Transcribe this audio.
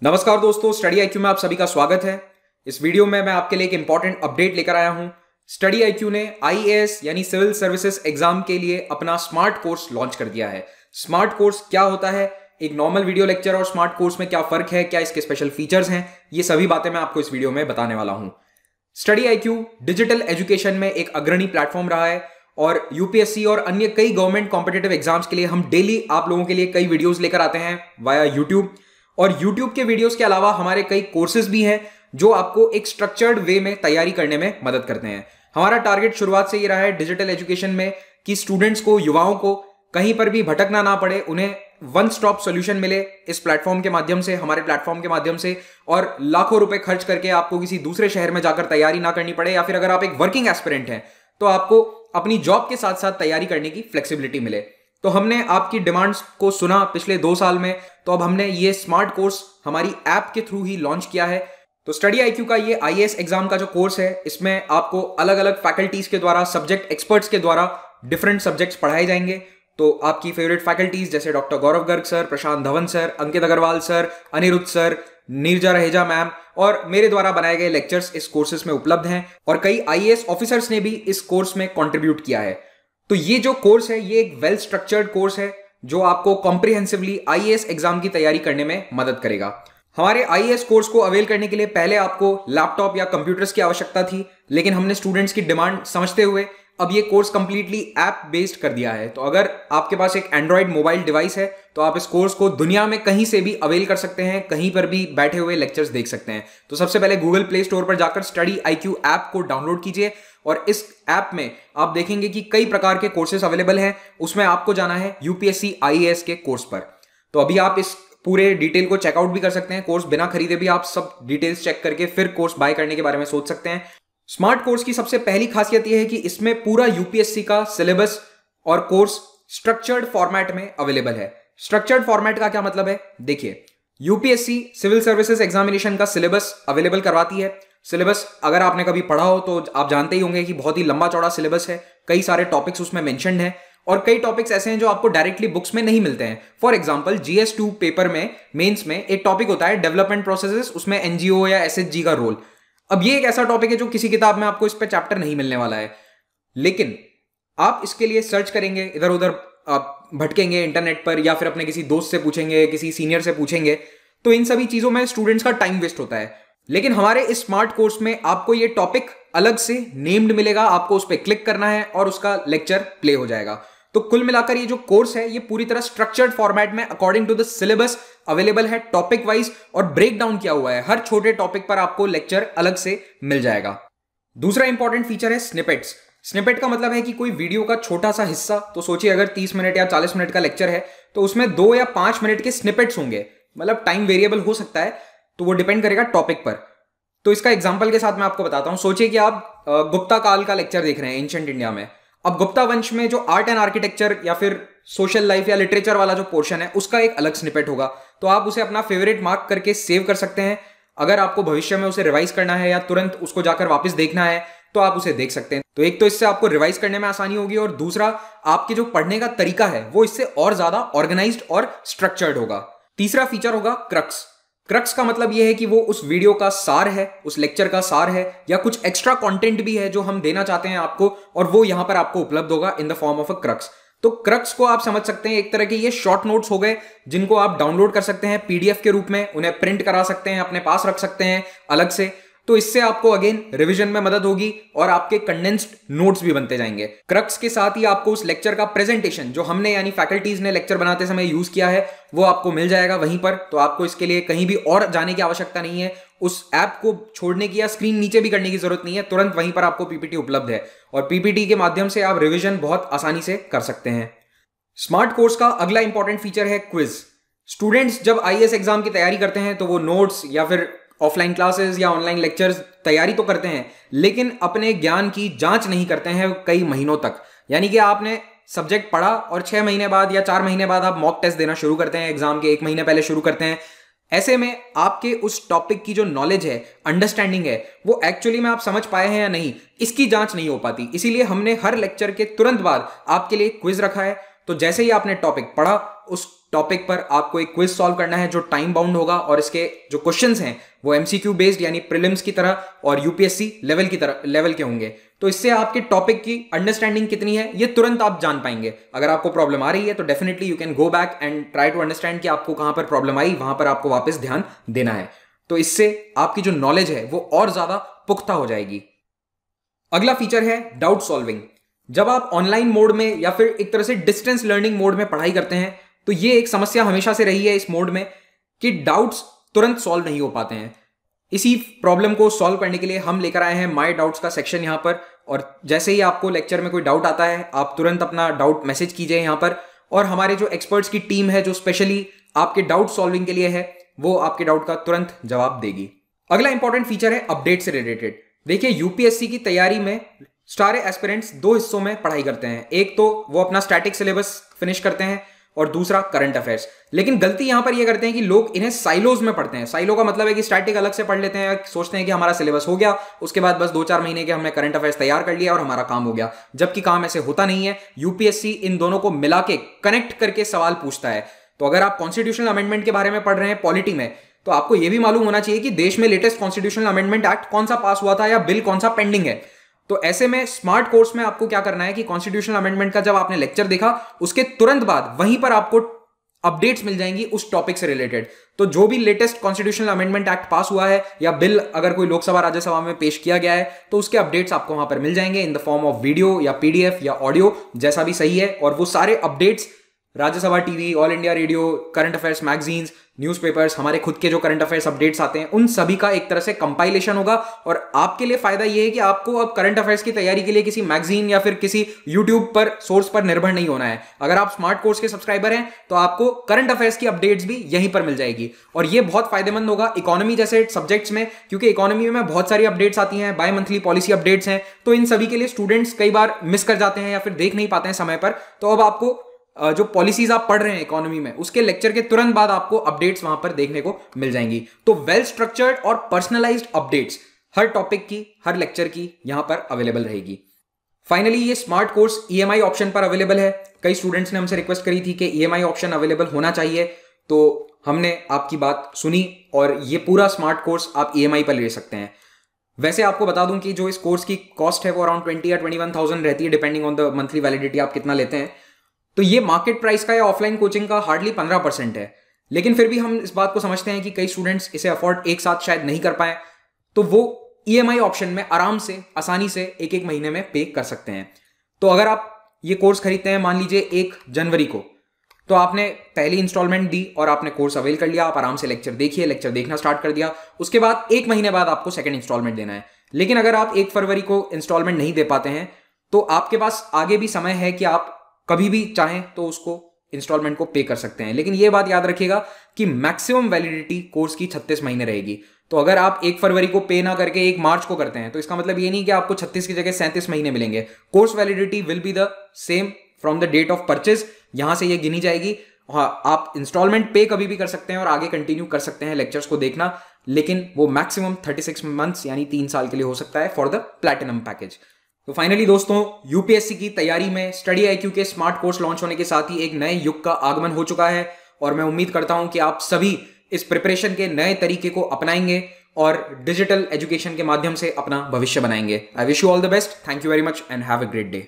नमस्कार दोस्तों, study IQ में आप सभी का स्वागत है। इस वीडियो में मैं आपके लिए एक इंपॉर्टेंट अपडेट लेकर आया हूं। स्टडी आईक्यू ने आईएएस यानी सिविल सर्विसेज एग्जाम के लिए अपना स्मार्ट कोर्स लॉन्च कर दिया है। स्मार्ट कोर्स क्या होता है, एक नॉर्मल वीडियो लेक्चर और स्मार्ट कोर्स में क्या फर्क है, क्या इसके स्पेशल फीचर्स हैं, ये सभी बातें मैं आपको इस वीडियो में बताने वाला हूं। स्टडी आईक्यू डिजिटल एजुकेशन में एक अग्रणी प्लेटफॉर्म रहा है और यूपीएससी और अन्य कई गवर्नमेंट कॉम्पिटिटिव एग्जाम्स के लिए हम डेली आप लोगों के लिए कई वीडियोस लेकर आते हैं वाया यूट्यूब। और YouTube के वीडियोस के अलावा हमारे कई कोर्सेज भी हैं जो आपको एक स्ट्रक्चर्ड वे में तैयारी करने में मदद करते हैं। हमारा टारगेट शुरुआत से ये रहा है डिजिटल एजुकेशन में कि स्टूडेंट्स को, युवाओं को कहीं पर भी भटकना ना पड़े, उन्हें वन स्टॉप सॉल्यूशन मिले इस प्लेटफॉर्म के माध्यम से, हमारे प्लेटफॉर्म के माध्यम से, और लाखों रुपए खर्च करके आपको किसी दूसरे शहर में जाकर तैयारी ना करनी पड़े, या फिर अगर आप एक वर्किंग एस्पिरेंट हैं तो आपको अपनी जॉब के साथ साथ तैयारी करने की फ्लेक्सिबिलिटी मिले। तो हमने आपकी डिमांड्स को सुना पिछले 2 साल में, तो अब हमने ये स्मार्ट कोर्स हमारी ऐप के थ्रू ही लॉन्च किया है। तो स्टडी आईक्यू का ये आईएएस एग्जाम का जो कोर्स है, इसमें आपको अलग अलग फैकल्टीज के द्वारा, सब्जेक्ट एक्सपर्ट्स के द्वारा डिफरेंट सब्जेक्ट्स पढ़ाए जाएंगे। तो आपकी फेवरेट फैकल्टीज जैसे doctor Gaurav Garg sir, Prashant Dhawan sir, Ankit Agarwal sir, Anirudh sir, Neerja Raheja ma'am और मेरे द्वारा बनाए गए लेक्चर्स इस कोर्सेज में उपलब्ध हैं। और कई आईएएस ऑफिसर्स ने भी इस कोर्स में कॉन्ट्रीब्यूट किया है। तो ये जो कोर्स है, ये एक वेल स्ट्रक्चर्ड कोर्स है जो आपको कॉम्प्रिहेंसिवली आईएएस एग्जाम की तैयारी करने में मदद करेगा। हमारे आईएएस कोर्स को अवेल करने के लिए पहले आपको लैपटॉप या कंप्यूटर्स की आवश्यकता थी, लेकिन हमने स्टूडेंट्स की डिमांड समझते हुए अब ये कोर्स कंप्लीटली ऐप बेस्ड कर दिया है। तो अगर आपके पास एक एंड्रॉइड मोबाइल डिवाइस है तो आप इस कोर्स को दुनिया में कहीं से भी अवेल कर सकते हैं, कहीं पर भी बैठे हुए लेक्चर्स देख सकते हैं। तो सबसे पहले गूगल प्ले स्टोर पर जाकर स्टडी आईक्यू ऐप को डाउनलोड कीजिए और इस ऐप में आप देखेंगे कि कई प्रकार के कोर्सेज अवेलेबल हैं। उसमें आपको जाना है यूपीएससी आईएएस के कोर्स पर। तो अभी आप इस पूरे डिटेल को चेकआउट भी कर सकते हैं। कोर्स बिना खरीदे भी आप सब डिटेल्स चेक करके फिर कोर्स बाय करने के बारे में सोच सकते हैं। स्मार्ट कोर्स की सबसे पहली खासियत यह है कि इसमें पूरा यूपीएससी का सिलेबस और कोर्स स्ट्रक्चर्ड फॉर्मेट में अवेलेबल है। स्ट्रक्चर्ड फॉर्मेट का क्या मतलब है, देखिए, यूपीएससी सिविल सर्विसेज एग्जामिनेशन का सिलेबस अवेलेबल करवाती है। सिलेबस अगर आपने कभी पढ़ा हो तो आप जानते ही होंगे कि बहुत ही लंबा चौड़ा सिलेबस है, कई सारे टॉपिक्स उसमें मेंशन्ड हैं और कई टॉपिक्स ऐसे हैं जो आपको डायरेक्टली बुक्स में नहीं मिलते हैं। फॉर एग्जांपल जीएस2 पेपर में, मेंस में एक टॉपिक होता है डेवलपमेंट प्रोसेसेस, उसमें एनजीओ या एसएचजी का रोल। अब ये एक ऐसा टॉपिक है जो किसी किताब में आपको इस पे चैप्टर नहीं मिलने वाला है, लेकिन आप इसके लिए सर्च करेंगे, इधर उधर आप भटकेंगे इंटरनेट पर, या फिर अपने किसी दोस्त से पूछेंगे, किसी सीनियर से पूछेंगे, तो इन सभी चीजों में स्टूडेंट्स का टाइम वेस्ट होता है। लेकिन हमारे इस स्मार्ट कोर्स में आपको ये टॉपिक अलग से नेम्ड मिलेगा, आपको उस पर क्लिक करना है और उसका लेक्चर प्ले हो जाएगा। तो कुल मिलाकर ये जो कोर्स है, ये पूरी तरह स्ट्रक्चर्ड फॉर्मेट में according to the syllabus available है, टॉपिक वाइज, और ब्रेक डाउन किया हुआ है। हर छोटे टॉपिक पर आपको लेक्चर अलग से मिल जाएगा। दूसरा इंपॉर्टेंट फीचर है स्निपेट्स। स्निपेट का मतलब है कि कोई वीडियो का छोटा सा हिस्सा, तो सोचिए अगर 30 मिनट या 40 मिनट का लेक्चर है तो उसमें 2 या 5 मिनट के स्निपेट्स होंगे। मतलब टाइम वेरिएबल हो सकता है, तो वो डिपेंड करेगा टॉपिक पर। तो इसका एग्जांपल के साथ मैं आपको बताता हूं। सोचिए कि आप गुप्ता काल का लेक्चर देख रहे हैं एंशिएंट इंडिया में। अब गुप्ता वंश में जो आर्ट एंड आर्किटेक्चर या फिर सोशल लाइफ या लिटरेचर वाला जो पोर्शन है, उसका एक अलग स्निपेट होगा। तो आप उसे अपना फेवरेट मार्क करके सेव कर सकते हैं। अगर आपको भविष्य में उसे रिवाइज करना है या तुरंत उसको जाकर वापस देखना है तो आप उसे देख सकते हैं। तो एक तो इससे आपको रिवाइज करने में आसानी होगी, और दूसरा आपके जो पढ़ने का तरीका है वो इससे और ज्यादा ऑर्गेनाइज्ड और स्ट्रक्चर्ड होगा। तीसरा फीचर होगा क्रक्स। क्रक्स का मतलब यह है कि वो उस वीडियो का सार है, उस लेक्चर का सार है, या कुछ एक्स्ट्रा कंटेंट भी है जो हम देना चाहते हैं आपको, और वो यहां पर आपको उपलब्ध होगा in the form of a crux. तो क्रक्स को आप समझ सकते हैं एक तरह के ये शॉर्ट नोट्स हो गए, जिनको आप डाउनलोड कर सकते हैं पीडीएफ के रूप में, उन्हें प्रिंट करा सकते हैं, अपने पास रख सकते हैं अलग से। तो इससे आपको अगेन रिवीजन में मदद होगी और आपके कंडेंस्ड नोट्स भी बनते जाएंगे। क्रक्स के साथ ही आपको उस लेक्चर का प्रेजेंटेशन, जो हमने यानी फैकल्टीज ने लेक्चर बनाते समय यूज किया है, वो आपको मिल जाएगा वहीं पर। तो आपको इसके लिए कहीं भी और जाने की आवश्यकता नहीं है, उस ऐप को छोड़ने की या स्क्रीन नीचे भी करने की जरूरत नहीं है, तुरंत वहीं पर आपको पीपीटी उपलब्ध है और पीपीटी के माध्यम से आप रिविजन बहुत आसानी से कर सकते हैं। स्मार्ट कोर्स का अगला इंपॉर्टेंट फीचर है क्विज। स्टूडेंट्स जब आईएएस एग्जाम की तैयारी करते हैं तो वो नोट्स या फिर ऑफलाइन क्लासेस या ऑनलाइन लेक्चर्स तैयारी तो करते हैं, लेकिन अपने ज्ञान की जांच नहीं करते हैं कई महीनों तक। यानी कि आपने सब्जेक्ट पढ़ा और 6 महीने बाद या 4 महीने बाद आप मॉक टेस्ट देना शुरू करते हैं, एग्जाम के 1 महीने पहले शुरू करते हैं। ऐसे में आपके उस टॉपिक की जो नॉलेज है, अंडरस्टैंडिंग है, वो एक्चुअली में आप समझ पाए हैं या नहीं, इसकी जांच नहीं हो पाती। इसीलिए हमने हर लेक्चर के तुरंत बाद आपके लिए क्विज रखा है। तो जैसे ही आपने टॉपिक पढ़ा, उस टॉपिक पर आपको एक क्विज सॉल्व करना है जो टाइम बाउंड होगा, और इसके जो क्वेश्चंस हैं वो एमसीक्यू बेस्ड यानी प्रीलिम्स की तरह और यूपीएससी लेवल के होंगे। तो इससे आपके टॉपिक की अंडरस्टैंडिंग कितनी है ये तुरंत आप जान पाएंगे। अगर आपको प्रॉब्लम आ रही है तो definitely you can go back and try to understand कि आपको कहां पर प्रॉब्लम आई, वहां पर आपको वापस ध्यान देना है। तो इससे आपकी जो नॉलेज है वो और ज्यादा पुख्ता हो जाएगी। अगला फीचर है डाउट सॉल्विंग। जब आप ऑनलाइन मोड में या फिर एक तरह से डिस्टेंस लर्निंग मोड में पढ़ाई करते हैं तो ये एक समस्या हमेशा से रही है इस मोड में कि डाउट्स तुरंत सॉल्व नहीं हो पाते हैं। इसी प्रॉब्लम को सॉल्व करने के लिए हम लेकर आए हैं माय डाउट्स का सेक्शन यहां पर, और जैसे ही आपको लेक्चर में कोई डाउट आता है आप तुरंत अपना डाउट मैसेज कीजिए यहां पर, और हमारे जो एक्सपर्ट्स की टीम है जो स्पेशली आपके डाउट सॉल्विंग के लिए है वो आपके डाउट का तुरंत जवाब देगी। अगला इंपॉर्टेंट फीचर है अपडेट से रिलेटेड। देखिए यूपीएससी की तैयारी में सारे एस्पिरेंट्स दो हिस्सों में पढ़ाई करते हैं, एक तो वो अपना स्टैटिक सिलेबस फिनिश करते हैं और दूसरा करंट अफेयर्स। लेकिन गलती यहां पर ये करते हैं कि लोग इन्हें साइलोज में पढ़ते हैं। साइलो का मतलब है कि स्टैटिक अलग से पढ़ लेते हैं, सोचते हैं कि हमारा सिलेबस हो गया, उसके बाद बस 2-4 महीने के हमने करंट अफेयर्स तैयार कर लिया और हमारा काम हो गया, जबकि काम ऐसे होता नहीं है। यूपीएससी इन दोनों को मिला के कनेक्ट करके सवाल पूछता है। तो अगर आप कॉन्स्टिट्यूशनल अमेंडमेंट के बारे में पढ़ रहे हैं पॉलिटी में, तो आपको यह भी मालूम होना चाहिए कि देश में लेटेस्ट कॉन्स्टिट्यूशनल अमेंडमेंट एक्ट कौन सा पास हुआ था या बिल कौन सा पेंडिंग है। तो ऐसे में स्मार्ट कोर्स में आपको क्या करना है कि कॉन्स्टिट्यूशनल अमेंडमेंट का जब आपने लेक्चर देखा उसके तुरंत बाद वहीं पर आपको अपडेट्स मिल जाएंगी उस टॉपिक से रिलेटेड। तो जो भी लेटेस्ट कॉन्स्टिट्यूशनल अमेंडमेंट एक्ट पास हुआ है या बिल अगर कोई लोकसभा राज्यसभा में पेश किया गया है तो उसके अपडेट्स आपको वहां पर मिल जाएंगे in the form of video या पीडीएफ या ऑडियो, जैसा भी सही है। और वो सारे updates Rajya Sabha TV, all India radio, current affairs magazines, newspapers, हमारे खुद के जो करंट अफेयर्स अपडेट्स आते हैं उन सभी का एक तरह से कंपाइलेशन होगा। और आपके लिए फायदा यह है कि आपको अब करंट अफेयर्स की तैयारी के लिए किसी मैगजीन या फिर किसी यूट्यूब पर सोर्स पर निर्भर नहीं होना है। अगर आप स्मार्ट कोर्स के सब्सक्राइबर हैं तो आपको करंट अफेयर्स की अपडेट्स भी यहीं पर मिल जाएगी, और यह बहुत फायदेमंद होगा इकोनॉमी जैसे सब्जेक्ट्स में, क्योंकि इकोनॉमी में बहुत सारी अपडेट्स आती हैं, बाय मंथली पॉलिसी अपडेट्स हैं। तो इन सभी के लिए स्टूडेंट्स कई बार मिस कर जाते हैं या फिर देख नहीं पाते हैं समय पर। तो अब आपको जो पॉलिसीज आप पढ़ रहे हैं इकोनॉमी में उसके लेक्चर के तुरंत बाद आपको अपडेट्स वहां पर देखने को मिल जाएंगी। तो वेल स्ट्रक्चर्ड और पर्सनलाइज्ड अपडेट्स हर टॉपिक की, हर लेक्चर की यहां पर अवेलेबल रहेगी। फाइनली ये स्मार्ट कोर्स ईएमआई ऑप्शन पर अवेलेबल है। कई स्टूडेंट्स ने हमसे रिक्वेस्ट करी थी कि ईएमआई ऑप्शन अवेलेबल होना चाहिए, तो हमने आपकी बात सुनी और ये पूरा स्मार्ट कोर्स आप ईएमआई पर ले सकते हैं। वैसे आपको बता दूं कि जो इस कोर्स की कॉस्ट है वो अराउंड 20 या 21,000 रहती है, depending on the monthly validity आप कितना लेते हैं। तो ये मार्केट प्राइस का या ऑफलाइन कोचिंग का हार्डली 15% है। लेकिन फिर भी हम इस बात को समझते हैं कि कई स्टूडेंट्स इसे अफोर्ड एक साथ शायद नहीं कर पाए, तो वो ईएमआई ऑप्शन में आराम से, आसानी से एक महीने में पे कर सकते हैं। तो अगर आप ये कोर्स खरीदते हैं मान लीजिए 1 जनवरी को, तो आपने पहली इंस्टॉलमेंट दी और आपने कोर्स अवेल कर लिया, आप आराम से लेक्चर देखिए, लेक्चर देखना स्टार्ट कर दिया, उसके बाद 1 महीने बाद आपको सेकंड इंस्टॉलमेंट देना है। लेकिन अगर आप 1 फरवरी को इंस्टॉलमेंट नहीं दे पाते हैं तो आपके पास आगे भी समय है कि आप कभी भी चाहें तो उसको इंस्टॉलमेंट को पे कर सकते हैं। लेकिन यह बात याद रखिएगा कि मैक्सिमम वैलिडिटी कोर्स की 36 महीने रहेगी। तो अगर आप 1 फरवरी को पे ना करके 1 मार्च को करते हैं तो इसका मतलब ये नहीं कि आपको 36 की जगह 37 महीने मिलेंगे। Course validity will be the same from the date of purchase, यहां से ये गिनी जाएगी। हाँ, आप इंस्टॉलमेंट पे कभी भी कर सकते हैं और आगे कंटिन्यू कर सकते हैं लेक्चर्स को देखना, लेकिन वो मैक्सिमम 36 मंथ्स यानी 3 साल के लिए हो सकता है फॉर द प्लैटिनम पैकेज। तो फाइनली दोस्तों, यूपीएससी की तैयारी में स्टडी आईक्यू के स्मार्ट कोर्स लॉन्च होने के साथ ही एक नए युग का आगमन हो चुका है, और मैं उम्मीद करता हूं कि आप सभी इस प्रिपरेशन के नए तरीके को अपनाएंगे और डिजिटल एजुकेशन के माध्यम से अपना भविष्य बनाएंगे। I wish you all the best. Thank you very much and have a great day.